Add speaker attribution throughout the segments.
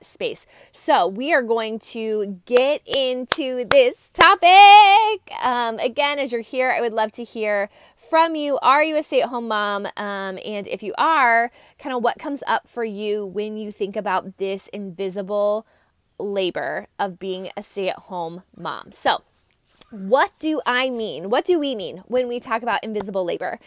Speaker 1: space. So we are going to get into this topic. Again, as you're here, I would love to hear from you. Are you a stay-at-home mom? And if you are, kind of what comes up for you when you think about this invisible labor of being a stay-at-home mom. So what do I mean? What do we mean when we talk about invisible labor?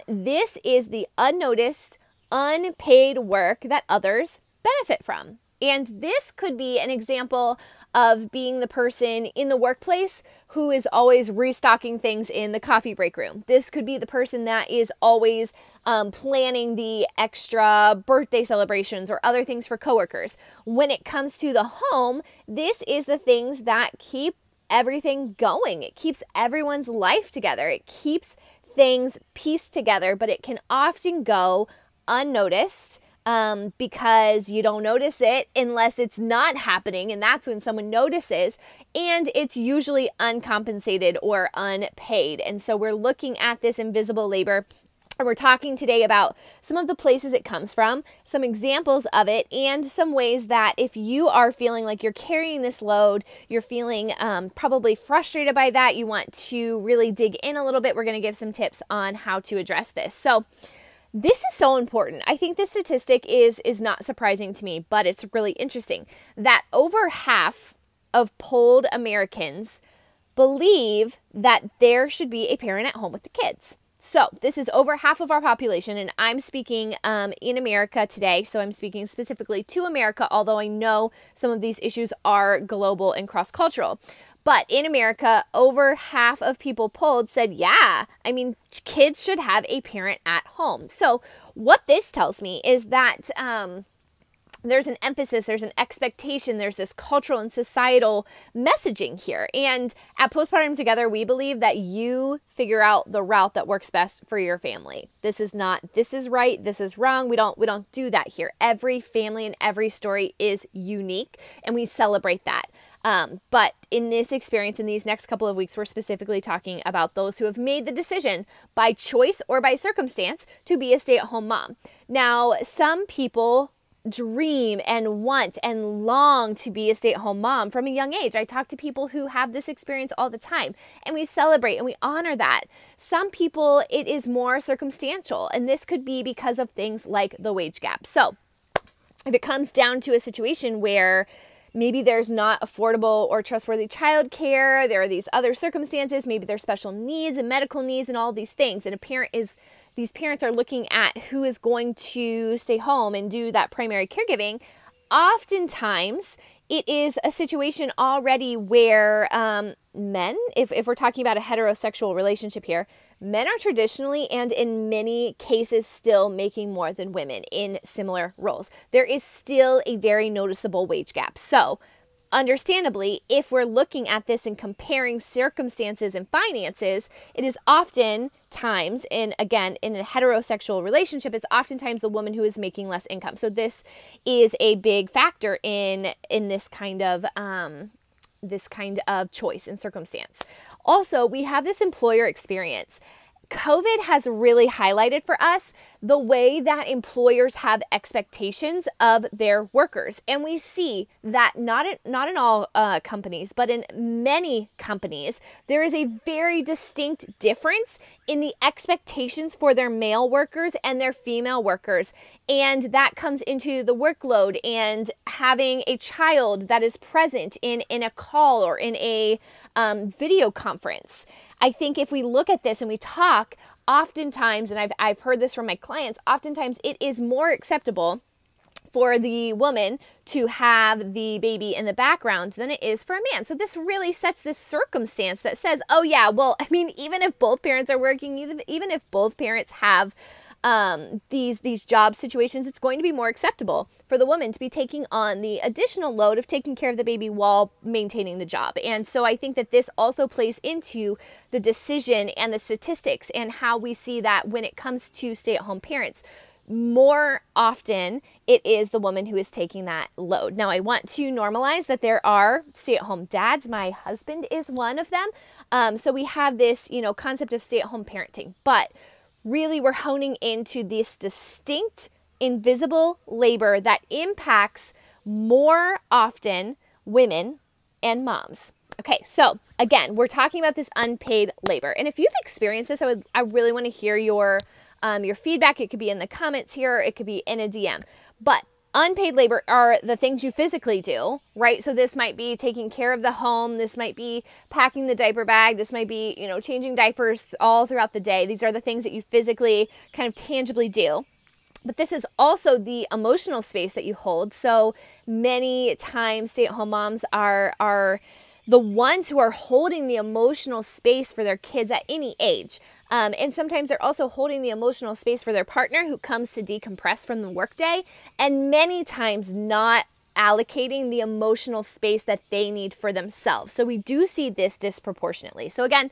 Speaker 1: This is the unnoticed, unpaid work that others benefit from. And this could be an example of being the person in the workplace who is always restocking things in the coffee break room. This could be the person that is always planning the extra birthday celebrations or other things for coworkers. When it comes to the home, this is the things that keep everything going. It keeps everyone's life together. It keeps things pieced together, but it can often go unnoticed because you don't notice it unless it's not happening, and that's when someone notices, and it's usually uncompensated or unpaid. And so we're looking at this invisible labor, and we're talking today about some of the places it comes from, some examples of it, and some ways that if you are feeling like you're carrying this load, you're feeling probably frustrated by that, you want to really dig in a little bit, we're going to give some tips on how to address this. So this is so important. I think this statistic is not surprising to me, but it's really interesting that over half of polled Americans believe that there should be a parent at home with the kids. So this is over half of our population, and I'm speaking in America today, so I'm speaking specifically to America, although I know some of these issues are global and cross-cultural. But in America, over half of people polled said, yeah, I mean, kids should have a parent at home. So what this tells me is that there's an emphasis, there's an expectation, there's this cultural and societal messaging here. And at Postpartum Together, we believe that you figure out the route that works best for your family. This is not, this is right, this is wrong. We don't do that here. Every family and every story is unique, and we celebrate that. But in this experience, in these next couple of weeks, we're specifically talking about those who have made the decision by choice or by circumstance to be a stay-at-home mom. Now, some people dream and want and long to be a stay-at-home mom from a young age. I talk to people who have this experience all the time, and we celebrate and we honor that. Some people, it is more circumstantial, and this could be because of things like the wage gap. So if it comes down to a situation where maybe there's not affordable or trustworthy childcare, there are these other circumstances, maybe there's special needs and medical needs and all these things, and these parents are looking at who is going to stay home and do that primary caregiving. Oftentimes, it is a situation already where men, if we're talking about a heterosexual relationship here, men are traditionally and in many cases still making more than women in similar roles. There is still a very noticeable wage gap. So understandably, if we're looking at this and comparing circumstances and finances, it is oftentimes, in a heterosexual relationship, it's oftentimes the woman who is making less income. So this is a big factor in this kind of choice and circumstance. Also, we have this employer experience. COVID has really highlighted for us the way that employers have expectations of their workers. And we see that not in all companies, but in many companies, there is a very distinct difference in the expectations for their male workers and their female workers. And that comes into the workload and having a child that is present in a call or in a video conference. I think if we look at this and we talk, oftentimes, and I've heard this from my clients, oftentimes it is more acceptable for the woman to have the baby in the background than it is for a man. So this really sets this circumstance that says, oh yeah, well, I mean, even if both parents are working, even if both parents have these job situations, it's going to be more acceptable for the woman to be taking on the additional load of taking care of the baby while maintaining the job. And so I think that this also plays into the decision and the statistics and how we see that when it comes to stay-at-home parents. More often, it is the woman who is taking that load. Now, I want to normalize that there are stay-at-home dads. My husband is one of them. So we have this, concept of stay-at-home parenting. But really, we're honing into this distinct, invisible labor that impacts more often women and moms. Okay, so again, we're talking about this unpaid labor. And if you've experienced this, I really want to hear your feedback. It could be in the comments here, it could be in a DM. But unpaid labor are the things you physically do, right? So this might be taking care of the home. This might be packing the diaper bag. This might be, changing diapers all throughout the day. These are the things that you physically kind of tangibly do. But this is also the emotional space that you hold. So many times stay-at-home moms are the ones who are holding the emotional space for their kids at any age. And sometimes they're also holding the emotional space for their partner who comes to decompress from the workday, and many times not allocating the emotional space that they need for themselves. So we do see this disproportionately. So again,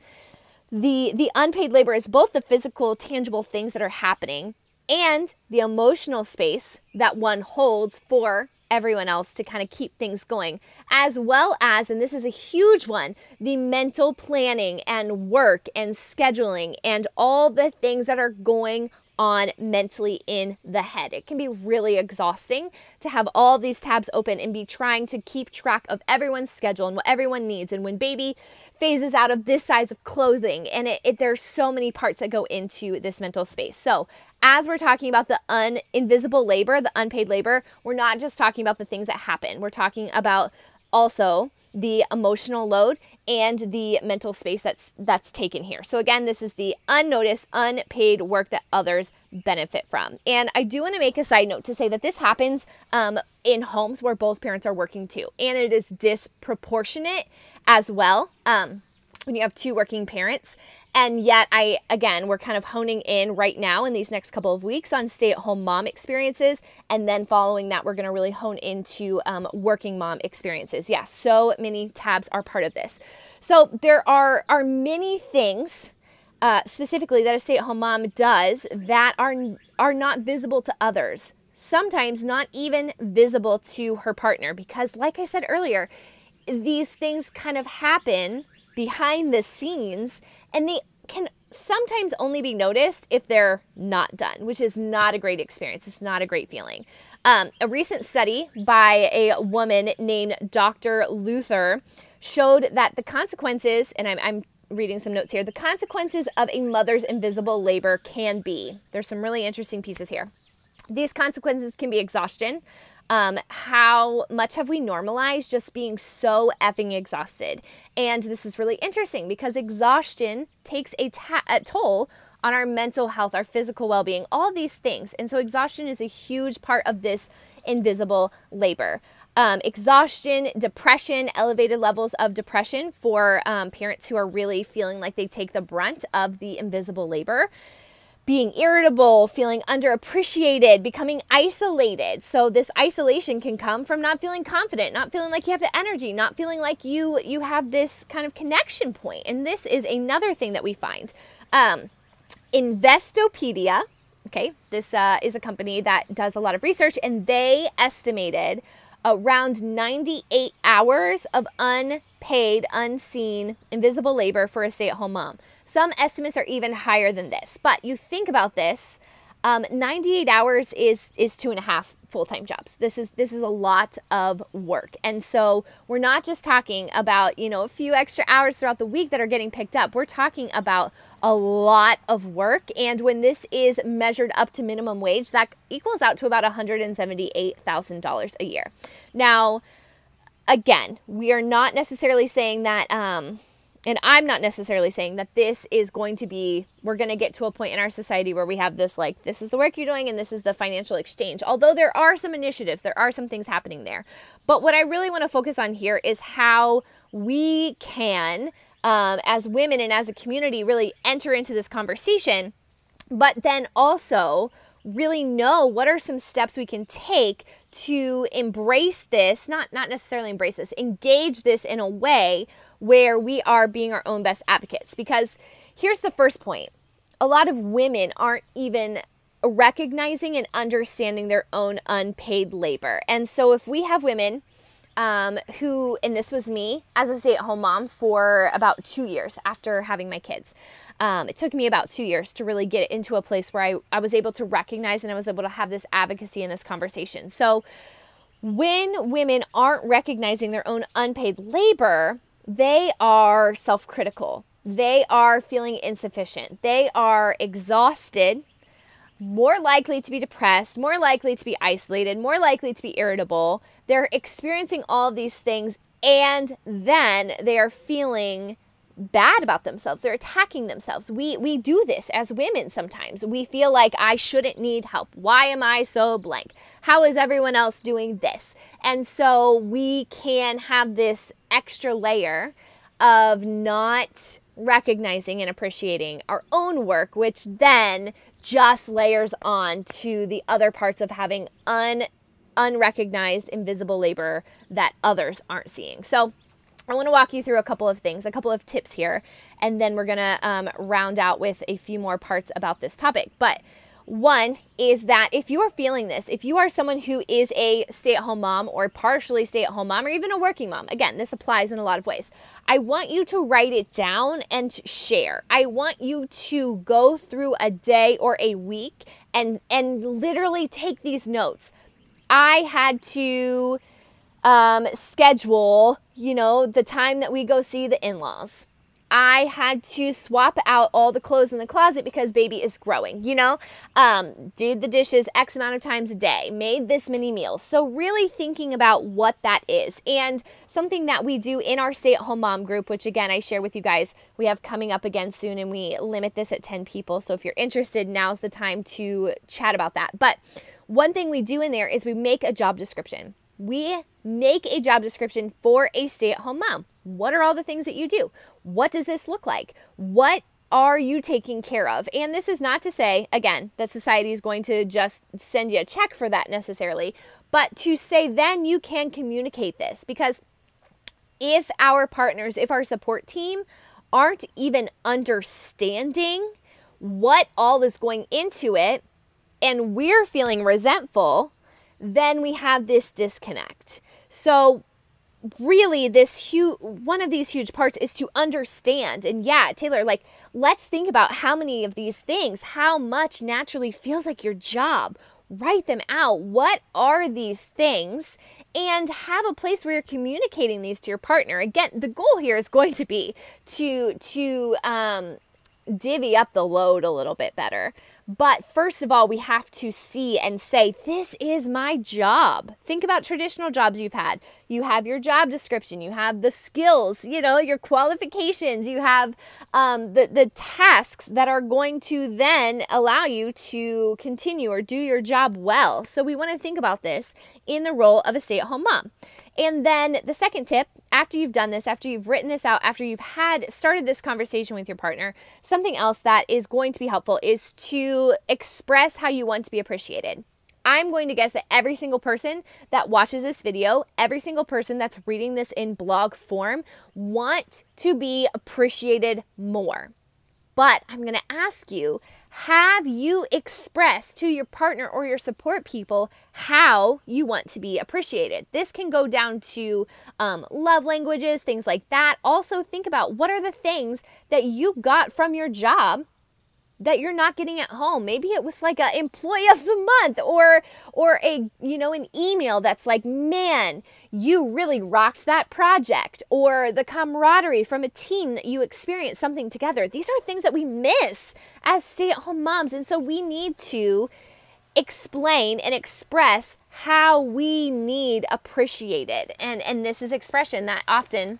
Speaker 1: the unpaid labor is both the physical, tangible things that are happening and the emotional space that one holds for everyone else to kind of keep things going, as well as, and this is a huge one, the mental planning and work and scheduling and all the things that are going on mentally in the head. It can be really exhausting to have all these tabs open and be trying to keep track of everyone's schedule and what everyone needs. And when baby phases out of this size of clothing, and there's so many parts that go into this mental space. So as we're talking about the invisible labor, the unpaid labor, we're not just talking about the things that happen. We're talking about also the emotional load and the mental space that's taken here. So again, this is the unnoticed, unpaid work that others benefit from. And I do want to make a side note to say that this happens in homes where both parents are working too. And it is disproportionate as well when you have two working parents. And yet we're kind of honing in right now in these next couple of weeks on stay-at-home mom experiences. And then following that, we're going to really hone into working mom experiences. Yes, so many tabs are part of this. So there are many things specifically that a stay-at-home mom does that are not visible to others. Sometimes not even visible to her partner, because like I said earlier, these things kind of happen behind the scenes, and they can sometimes only be noticed if they're not done, which is not a great experience. It's not a great feeling. A recent study by a woman named Dr. Luther showed that the consequences, and I'm reading some notes here, the consequences of a mother's invisible labor can be, there's some really interesting pieces here. These consequences can be exhaustion. How much have we normalized just being so effing exhausted? And this is really interesting because exhaustion takes a toll on our mental health, our physical well-being, all these things. And so exhaustion is a huge part of this invisible labor. Exhaustion, depression, elevated levels of depression for parents who are really feeling like they take the brunt of the invisible labor. Being irritable, feeling underappreciated, becoming isolated. So this isolation can come from not feeling confident, not feeling like you have the energy, not feeling like you have this kind of connection point. And this is another thing that we find. Investopedia, okay, this is a company that does a lot of research, and they estimated around 98 hours of unpaid, unseen, invisible labor for a stay-at-home mom. Some estimates are even higher than this, but you think about this, 98 hours is 2.5 full-time jobs. This is a lot of work. And so we're not just talking about, a few extra hours throughout the week that are getting picked up. We're talking about a lot of work. And when this is measured up to minimum wage, that equals out to about $178,000 a year. Now, again, we are not necessarily saying that, and I'm not necessarily saying that this is going to be, we're going to get to a point in our society where we have this, like, this is the work you're doing and this is the financial exchange. Although there are some initiatives, there are some things happening there. But what I really want to focus on here is how we can, as women and as a community, really enter into this conversation, but then also really know what are some steps we can take to embrace this, not necessarily embrace this, engage this in a way where we are being our own best advocates. Because here's the first point. A lot of women aren't even recognizing and understanding their own unpaid labor. And so if we have women who, and this was me as a stay-at-home mom for about 2 years after having my kids. It took me about 2 years to really get into a place where I was able to recognize and I was able to have this advocacy and this conversation. So when women aren't recognizing their own unpaid labor, they are self-critical. They are feeling insufficient. They are exhausted, more likely to be depressed, more likely to be isolated, more likely to be irritable. They're experiencing all of these things, and then they are feeling bad about themselves. They're attacking themselves. We do this as women sometimes. We feel like I shouldn't need help. Why am I so blank? How is everyone else doing this? And so we can have this extra layer of not recognizing and appreciating our own work, which then just layers on to the other parts of having unrecognized, invisible labor that others aren't seeing. So I want to walk you through a couple of things, a couple of tips here, and then we're going to round out with a few more parts about this topic. But one is that if you are feeling this, if you are someone who is a stay-at-home mom or partially stay-at-home mom or even a working mom, again, this applies in a lot of ways. I want you to write it down and share. I want you to go through a day or a week and literally take these notes. I had to schedule, the time that we go see the in-laws. I had to swap out all the clothes in the closet because baby is growing, did the dishes X amount of times a day, made this many meals. So really thinking about what that is. And something that we do in our stay-at-home mom group, which again, I share with you guys, we have coming up again soon, and we limit this at 10 people. So if you're interested, now's the time to chat about that. But one thing we do in there is we make a job description. We make a job description for a stay-at-home mom. What are all the things that you do? What does this look like? What are you taking care of? And this is not to say, again, that society is going to just send you a check for that necessarily, but to say then you can communicate this. Because if our partners, if our support team aren't even understanding what all is going into it, and we're feeling resentful, then we have this disconnect. So really one of these huge parts is to understand. And yeah, Taylor, let's think about how many of these things, how much naturally feels like your job. Write them out. What are these things? And have a place where you're communicating these to your partner. Again, the goal here is going to be to divvy up the load a little bit better. But first of all, we have to see and say, this is my job. Think about traditional jobs you've had. You have your job description, you have the skills, your qualifications, you have the tasks that are going to then allow you to continue or do your job well. So we want to think about this in the role of a stay-at-home mom. And then the second tip, after you've done this, after you've written this out, after you've started this conversation with your partner, something else that is going to be helpful is to express how you want to be appreciated. I'm going to guess that every single person that watches this video, every single person that's reading this in blog form, want to be appreciated more. But I'm going to ask you, have you expressed to your partner or your support people how you want to be appreciated? This can go down to love languages, things like that. Also think about what are the things that you got from your job that you're not getting at home. Maybe it was like a employee of the month or a, an email that's like, man, you really rocked that project, or the camaraderie from a team that you experienced something together. These are things that we miss as stay-at-home moms. And so we need to explain and express how we need appreciated. And this is expression that often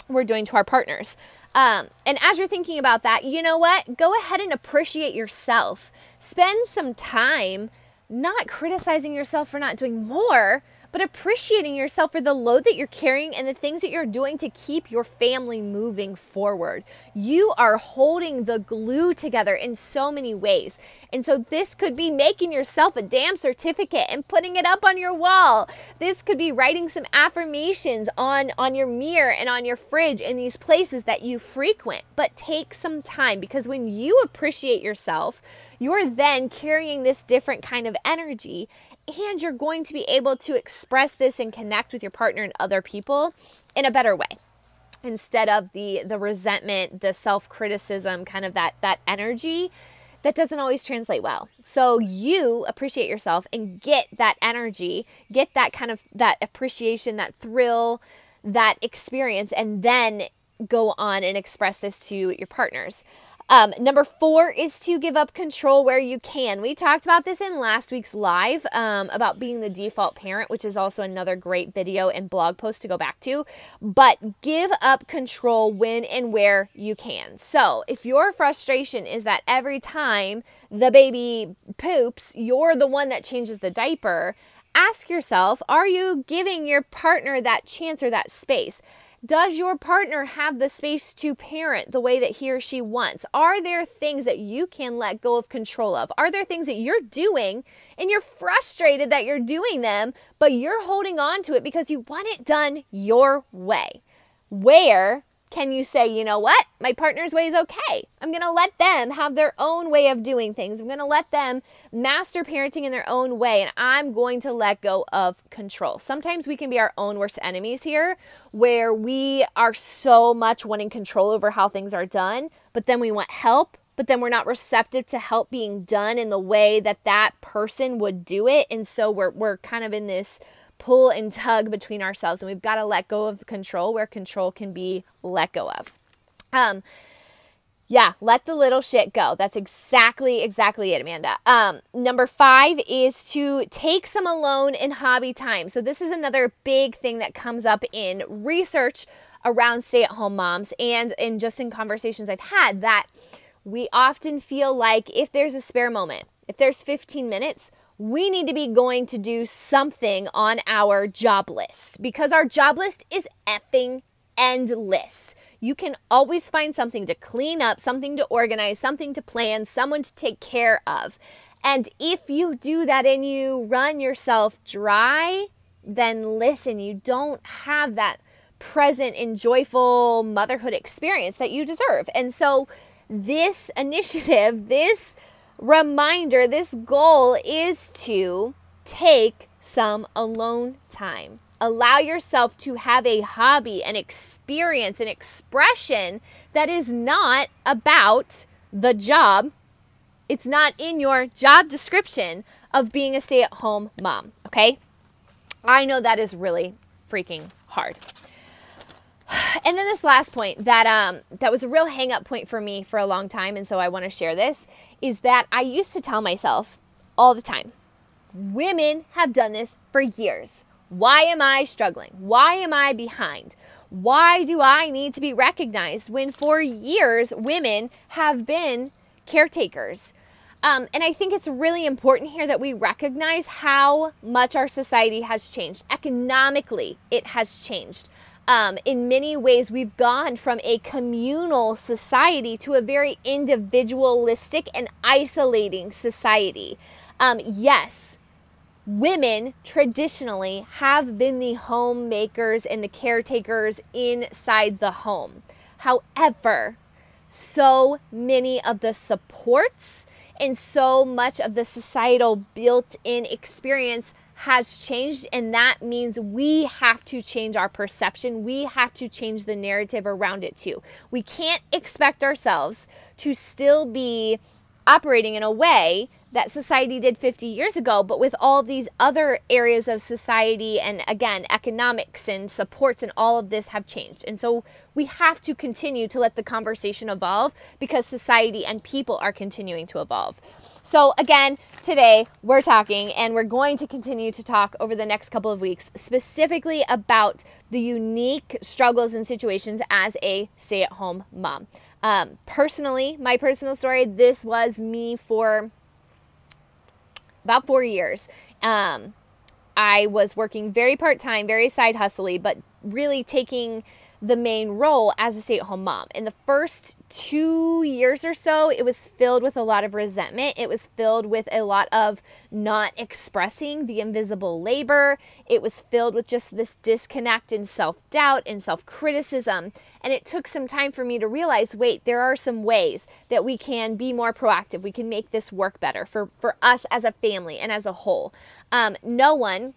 Speaker 1: we're doing to our partners. And as you're thinking about that, you know what? Go ahead and appreciate yourself. Spend some time not criticizing yourself for not doing more, but appreciating yourself for the load that you're carrying and the things that you're doing to keep your family moving forward. You are holding the glue together in so many ways. And so this could be making yourself a damn certificate and putting it up on your wall. This could be writing some affirmations on your mirror and on your fridge in these places that you frequent. But take some time, because when you appreciate yourself, you're then carrying this different kind of energy. And you're going to be able to express this and connect with your partner and other people in a better way, instead of the resentment, the self-criticism, kind of that energy. that doesn't always translate well. So you appreciate yourself and get that energy, get that kind of that appreciation, that thrill, that experience, and then go on and express this to your partners. Number 4 is to give up control where you can. We talked about this in last week's live about being the default parent, which is also another great video and blog post to go back to. But give up control when and where you can. So if your frustration is that every time the baby poops, you're the one that changes the diaper, ask yourself, are you giving your partner that chance or that space? Does your partner have the space to parent the way that he or she wants? Are there things that you can let go of control of? Are there things that you're doing and you're frustrated that you're doing them, but you're holding on to it because you want it done your way? Where can you say, you know what? My partner's way is okay. I'm going to let them have their own way of doing things. I'm going to let them master parenting in their own way, and I'm going to let go of control. Sometimes we can be our own worst enemies here, where we are so much wanting control over how things are done, but then we want help, but then we're not receptive to help being done in the way that that person would do it. And so we're kind of in this pull and tug between ourselves, and we've got to let go of control where control can be let go of. Yeah, let the little shit go. That's exactly it, Amanda. Number 5 is to take some alone and hobby time. So this is another big thing that comes up in research around stay-at-home moms and just in conversations I've had, that we often feel like if there's a spare moment, if there's 15 minutes, we need to be going to do something on our job list, because our job list is effing endless. You can always find something to clean up, something to organize, something to plan, someone to take care of. And if you do that and you run yourself dry, then listen, you don't have that present and joyful motherhood experience that you deserve. And so this initiative, this reminder, this goal is to take some alone time. Allow yourself to have a hobby, an experience, an expression that is not about the job. It's not in your job description of being a stay-at-home mom, okay? I know that is really freaking hard. And then this last point that was a real hang-up point for me for a long time, and so I want to share this, is that I used to tell myself all the time, women have done this for years. Why am I struggling? Why am I behind? Why do I need to be recognized when for years women have been caretakers? And I think it's really important here that we recognize how much our society has changed. Economically, it has changed. In many ways, we've gone from a communal society to a very individualistic and isolating society. Yes, women traditionally have been the homemakers and the caretakers inside the home. However, so many of the supports and so much of the societal built-in experience has changed, and that means we have to change our perception. We have to change the narrative around it too. We can't expect ourselves to still be operating in a way that society did 50 years ago, but with all of these other areas of society and, again, economics and supports and all of this have changed. And so we have to continue to let the conversation evolve, because society and people are continuing to evolve. So again, today we're talking, and we're going to continue to talk over the next couple of weeks, specifically about the unique struggles and situations as a stay-at-home mom. Personally, my personal story, this was me for about 4 years. I was working very part-time, very side hustly, but really taking the main role as a stay-at-home mom. In the first 2 years or so, it was filled with a lot of resentment. It was filled with a lot of not expressing the invisible labor. It was filled with just this disconnect and self-doubt and self-criticism. And it took some time for me to realize, wait, there are some ways that we can be more proactive. We can make this work better for us as a family and as a whole. No one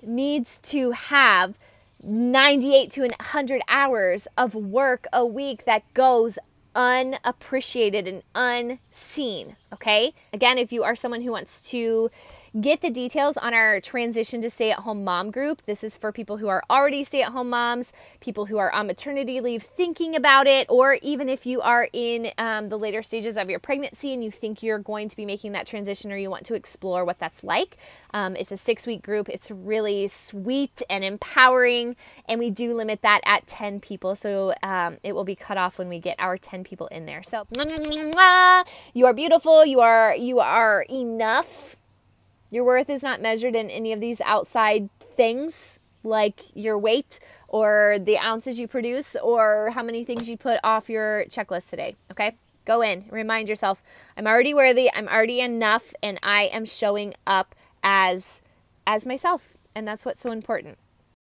Speaker 1: needs to have 98 to 100 hours of work a week that goes unappreciated and unseen, okay? Again, if you are someone who wants to get the details on our transition to stay-at-home mom group, this is for people who are already stay-at-home moms, people who are on maternity leave thinking about it, or even if you are in the later stages of your pregnancy and you think you're going to be making that transition or you want to explore what that's like. It's a 6-week group. It's really sweet and empowering, and we do limit that at 10 people, so it will be cut off when we get our 10 people in there. So you are beautiful. You are enough. Your worth is not measured in any of these outside things like your weight or the ounces you produce or how many things you put off your checklist today, okay? Go in, remind yourself, I'm already worthy, I'm already enough, and I am showing up as myself, and that's what's so important.